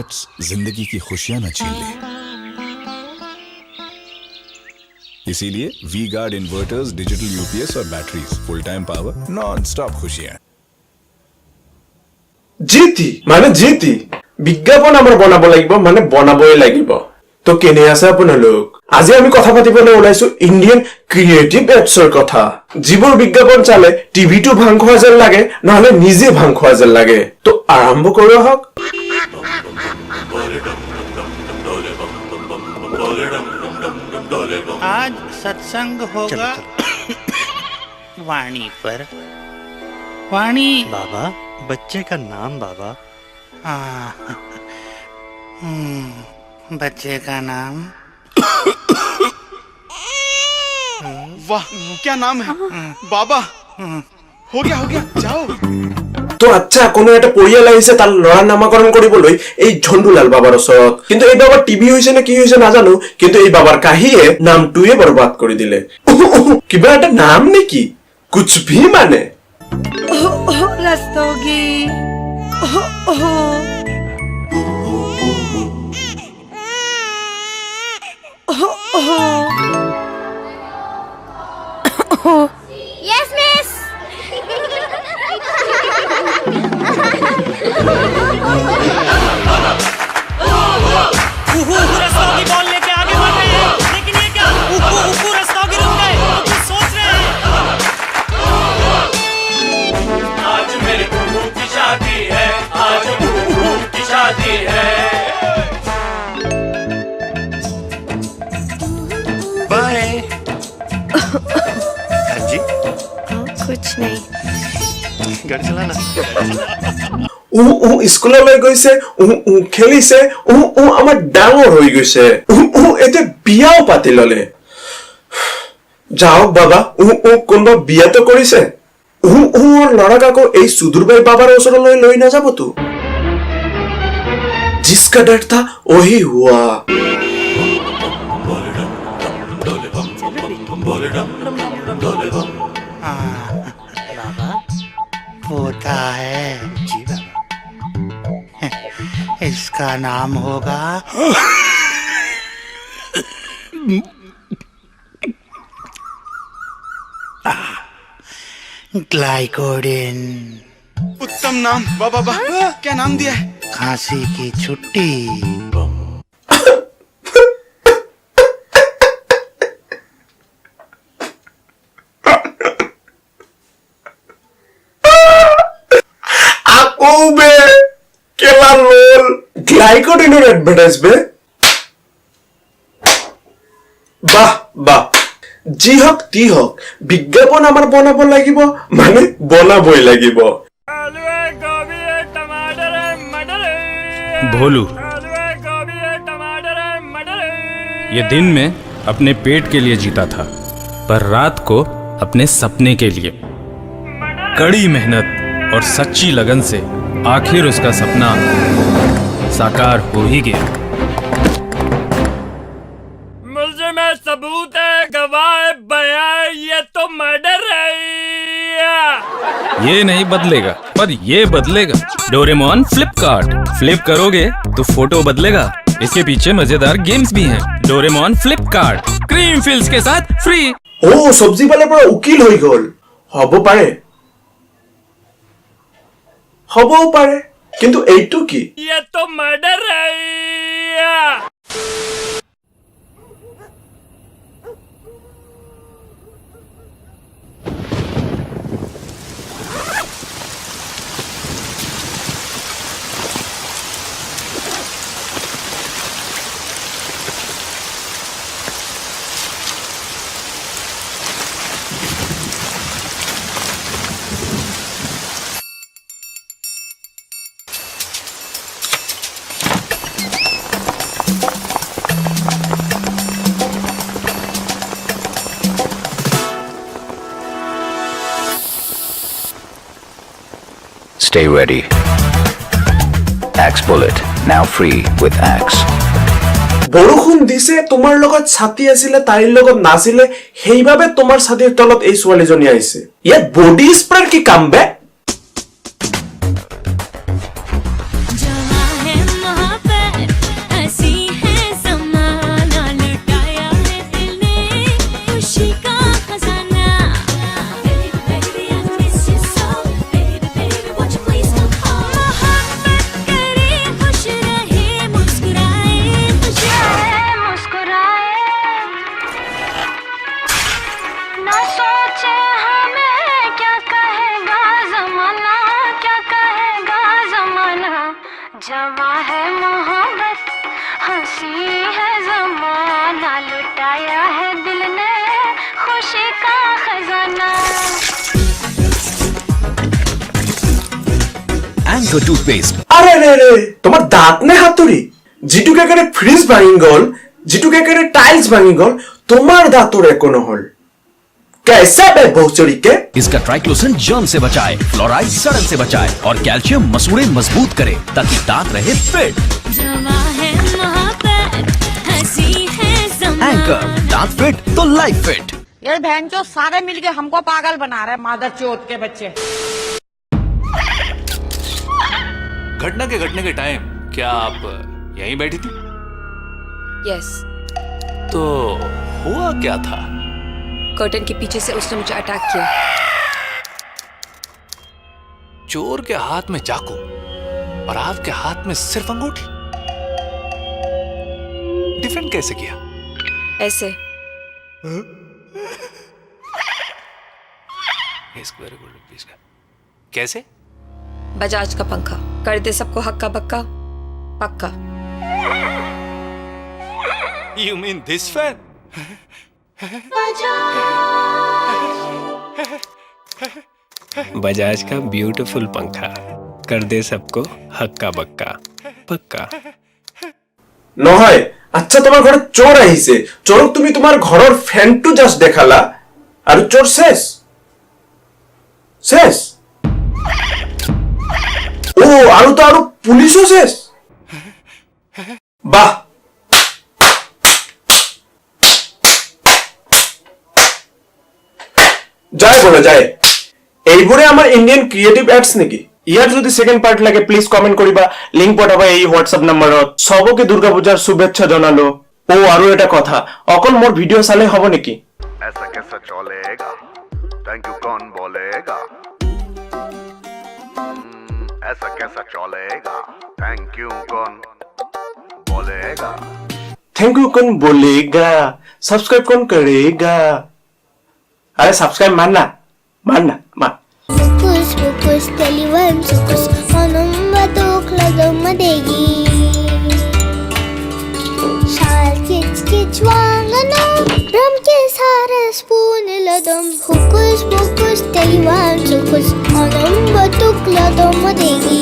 Shortcuts जिंदगी की खुशियां न छीन ले। इसीलिए we guard inverters, digital UPS और batteries, full time power, non stop खुशियां। জিতি মানে জিতি বিজ্ঞাপন আমাৰ বনাব লাগিব মানে বনাবই লাগিব। তো কেনে আছে আপোনালোক? আজি আমি কথা পাতিবলৈ ওলাইছো ইণ্ডিয়ান ক্ৰিয়েটিভ এপছৰ কথা, যিবোৰ বিজ্ঞাপন চালে টিভিটো ভাং খোৱা যেন লাগে নহলে নিজে ভাং খোৱা যেন লাগে। তো আৰম্ভ কৰো আহক। आज सत्संग होगा वाणी पर। वाणी बाबा, बच्चे का नाम बाबा। बच्चे का नाम वाह क्या नाम है बाबा। हो गया जाओ। তো আচ্ছা, কোনো এটা পৰিয়াল আহিছে তাৰ ল'ৰাৰ নামকৰণ কৰিবলৈ এই ঝন্ডুলাল বাবাৰ ওচৰত। কিন্তু এই বাবাৰ টিভি হৈছে নে কি হৈছে নাজানো, কিন্তু এই বাবাৰ কাহিয়ে নামটোৱে বৰবাদ কৰি দিলে। কিবা এটা নাম নেকি? কুছ ভি মানে Rastogi Yes, miss. Rastogi ball लेके आगे बढ़ रहे हैं, लेकिन ये क्या रस्तोगी रुक गए, कुछ सोच रहे हैं। आज मेरे कुकू की शादी है, आज कुकू की शादी है। बाय। हाँ जी, कुछ नहीं। घर चलाना। স্কুললৈ গৈছে, খেলিছে, আমাৰ ডাঙৰ হৈ গৈছে, এতিয়া বিয়াও পাতি ললে। যাওক বাবা, কোনোবা বিয়াতো কৰিছে। ল'ৰাক আকৌ এই সুদূৰবাই বাবাৰ ওচৰলৈ লৈ নাযাবতো। जिसका डर था वही हुआ। बाबा होता है जी बाबा। इसका नाम होगा ग्लाइकोडिन। उत्तम नाम वाह वाह वाह। क्या नाम दिया है? खांसी की छुट्टी। আকৌ বে কেলা লোল গ্লাইকোডিনৰ এডভাৰটাইজ বে। বাহ বাহ, যি হওক তি হওক, বিজ্ঞাপন আমাৰ বনাব লাগিব মানে বনাবই লাগিব। भोलू, ये दिन में अपने पेट के लिए जीता था, पर रात को अपने सपने के लिए। कड़ी मेहनत और सच्ची लगन से आखिर उसका सपना साकार हो ही गया। मुझे में सबूत है, गवाह बयान, ये तो मर्डर है। ये नहीं बदलेगा, पर ये बदलेगा। डोरेमोन फ्लिपकार्ट। फ्लिप करोगे तो फोटो बदलेगा। इसके पीछे मजेदार गेम्स भी हैं। डोरेमोन फ्लिपकार्ट, क्रीम फिल्स के साथ फ्री। চব্জি পালৰ পৰা উকিল হৈ গল। হব পাৰে, হবও পাৰে, কিন্তু এইটো কি? ये तो मर्डर है। Stay ready. Axe Bullet, now free with Axe. বৰষুণ দিছে, তোমাৰ লগত ছাতি আছিলে, তাইৰ লগত নাছিলে, সেইভাবে তোমাৰ ছাতিৰ তলত এই ছোৱালীজনী আহিছে। ইয়াত বডি স্প্ৰেৰ কি কাম বে? Anchor toothpaste. আরে রে রে তোমার দাঁত নে হাতুড়ি যেটুক একেবারে ফ্রিজ ভাঙি গল যেটুক একেবারে টাইলস ভাঙি গল তোমার দাঁতর এখনো হল कैसा बे भोसड़ी के इसका ट्राइक्लोसन जर्म से बचाए, फ्लोराइड सड़न से बचाए और कैल्शियम मसूड़े मजबूत करे ताकि दांत रहे फिट। एंकर दांत फिट तो लाइफ फिट। ये बहन जो सारे मिलके हमको पागल बना रहे हैं मादर चौथ के बच्चे। घटना के घटने के टाइम क्या आप यहीं बैठी थी? यस। तो हुआ क्या था? कर्टन के पीछे से उसने मुझे अटैक किया। चोर के हाथ में चाकू और आपके हाथ में सिर्फ अंगूठी। डिफेंड कैसे किया? ऐसे। वेरी गुड पीस का। कैसे? बजाज का पंखा कर दे सबको हक्का बक्का पक्का। You mean this fan? Bajaj का ब्यूटीफुल पंखा कर दे सबको हक्का बक्का पक्का। নহয় আচ্ছা তোমার ঘরে চোর আহিছে চোরক তুমি তোমার ঘরের ফ্যানটু জাস্ট দেখালা আর চোর শেষ শেষ ও আর তো আর পুলিশও শেষ বাহ যায় বলে যায় এইবোৰে আমাৰ ইণ্ডিয়ান ক্ৰিয়েটিভ এডছ নেকি ইয়াৰ যদি সেকেন্ড পার্ট লাগে প্লিজ কমেন্ট করিবা লিংক পঠাবা এই হোয়াটসঅ্যাপ নম্বরত সবকে দুর্গা পূজার শুভেচ্ছা জানালো ও আৰু এটা কথা অকল মোর ভিডিও চালে হ'ব নেকি ऐसा कैसा चलेगा थैंक यू कौन बोलेगा ऐसा कैसा चलेगा थैंक यू कौन बोलेगा थैंक यू कौन बोलेगा सब्सक्राइब कौन करेगा अरे सब्सक्राइब मानना मानना मान Sukus, sukus, taliwan, sukus, anong batok ladong madegi. Shal kits kits wangano, ram ke sara spoon ladom. Hukus, bukus, taliwan, sukus, anong batok ladong madegi.